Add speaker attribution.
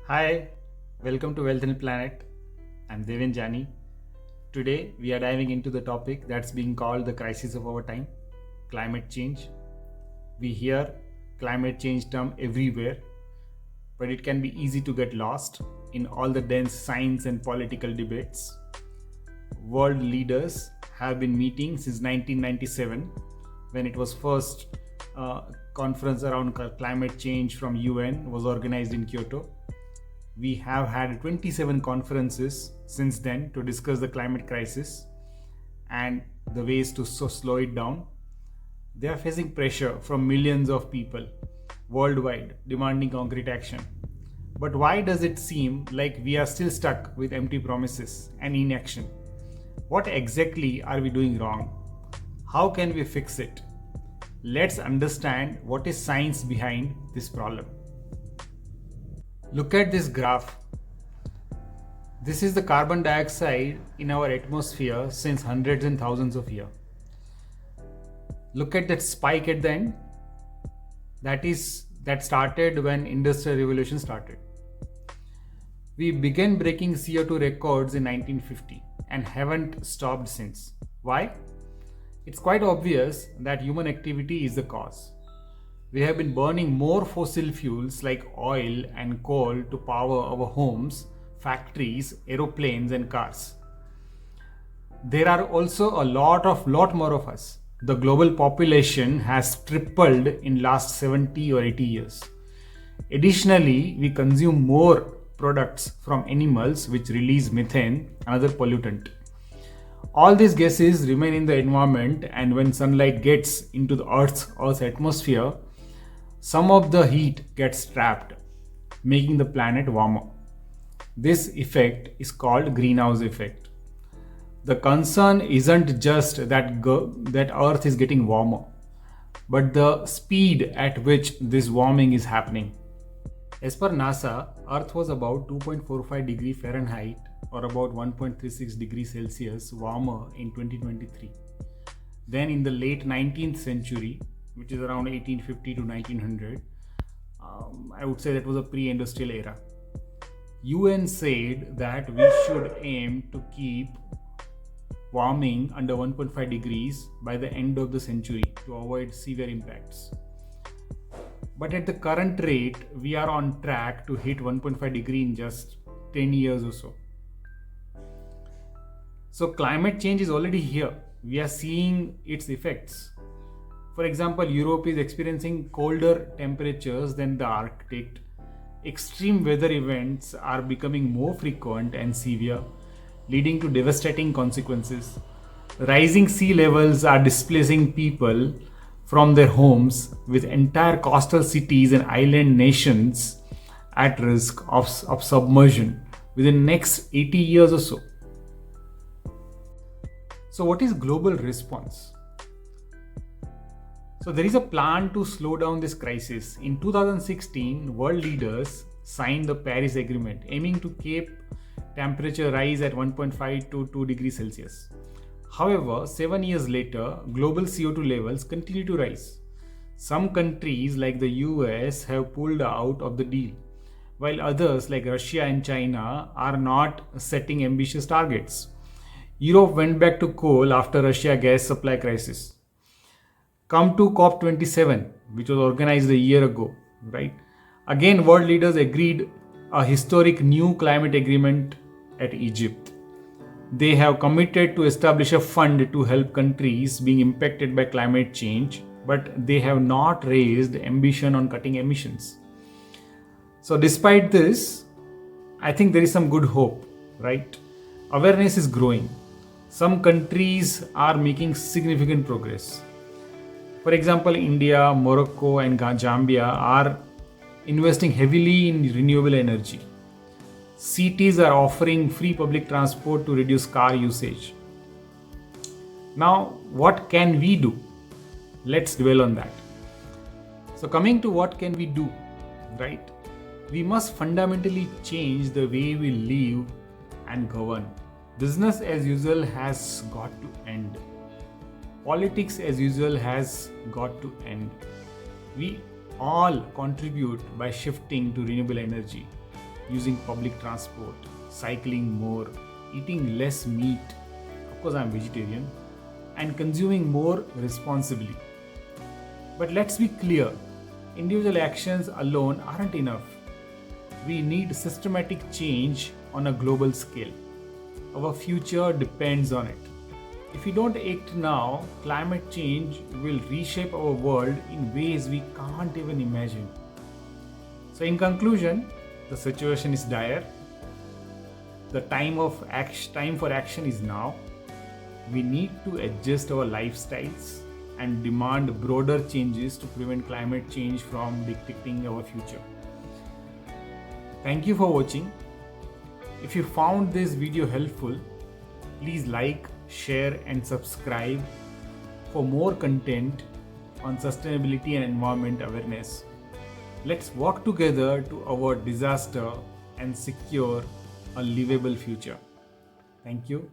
Speaker 1: Hi, welcome to wealthandplanet. I'm Devin Jani. Today we are diving into the topic that's being called the crisis of our time, climate change. We hear climate change term everywhere, but it can be easy to get lost in all the dense science and political debates. World leaders have been meeting since 1997 when it was first conference around climate change from UN was organized in Kyoto. We have had 27 conferences since then to discuss the climate crisis and the ways to slow it down. They are facing pressure from millions of people worldwide demanding concrete action. But why does it seem like we are still stuck with empty promises and inaction? What exactly are we doing wrong? How can we fix it? Let's understand what is science behind this problem. Look at this graph. This is the carbon dioxide in our atmosphere since hundreds and thousands of years. Look at that spike at the end. That started when Industrial Revolution started. We began breaking CO2 records in 1950 and haven't stopped since. Why? It's quite obvious that human activity is the cause. We have been burning more fossil fuels like oil and coal to power our homes, factories, aeroplanes, and cars. There are also a lot more of us. The global population has tripled in last 70 or 80 years. Additionally, we consume more products from animals which release methane, another pollutant. All these gases remain in the environment, and when sunlight gets into the Earth's atmosphere, some of the heat gets trapped, making the planet warmer. This effect is called greenhouse effect. The concern isn't just that Earth is getting warmer, but the speed at which this warming is happening. As per NASA, Earth was about 2.45 degree Fahrenheit or about 1.36 degrees Celsius warmer in 2023. Then in the late 19th century, which is around 1850 to 1900, I would say that was a pre-industrial era. UN said that we should aim to keep warming under 1.5 degrees by the end of the century to avoid severe impacts. But at the current rate, we are on track to hit 1.5 degree in just 10 years or so. So climate change is already here. We are seeing its effects. For example, Europe is experiencing colder temperatures than the Arctic. Extreme weather events are becoming more frequent and severe, leading to devastating consequences. Rising sea levels are displacing people from their homes, with entire coastal cities and island nations at risk of submersion within the next 80 years or so. So what is global response? So there is a plan to slow down this crisis. In 2016, world leaders signed the Paris Agreement, aiming to keep temperature rise at 1.5 to 2 degrees Celsius. However, 7 years later, global CO2 levels continue to rise. Some countries like the US have pulled out of the deal, while others like Russia and China are not setting ambitious targets. Europe went back to coal after Russia gas supply crisis. Come to COP27, which was organized a year ago, right? Again, world leaders agreed a historic new climate agreement at Egypt. They have committed to establish a fund to help countries being impacted by climate change, but they have not raised ambition on cutting emissions. So despite this, I think there is some good hope, right? Awareness is growing. Some countries are making significant progress. For example, India, Morocco, and Zambia are investing heavily in renewable energy. Cities are offering free public transport to reduce car usage. Now, what can we do? Let's dwell on that. So, coming to what can we do, right? We must fundamentally change the way we live and govern. Business as usual has got to end. Politics as usual has got to end. We all contribute by shifting to renewable energy. using public transport, cycling more, eating less meat, of course I'm vegetarian, and consuming more responsibly. But let's be clear, individual actions alone aren't enough. We need systematic change on a global scale. Our future depends on it. If we don't act now, climate change will reshape our world in ways we can't even imagine. So, in conclusion, the situation is dire. The time for action is now. We need to adjust our lifestyles and demand broader changes to prevent climate change from dictating our future. Thank you for watching. If you found this video helpful, please like, share and subscribe for more content on sustainability and environment awareness. Let's work together to avoid disaster and secure a livable future. Thank you.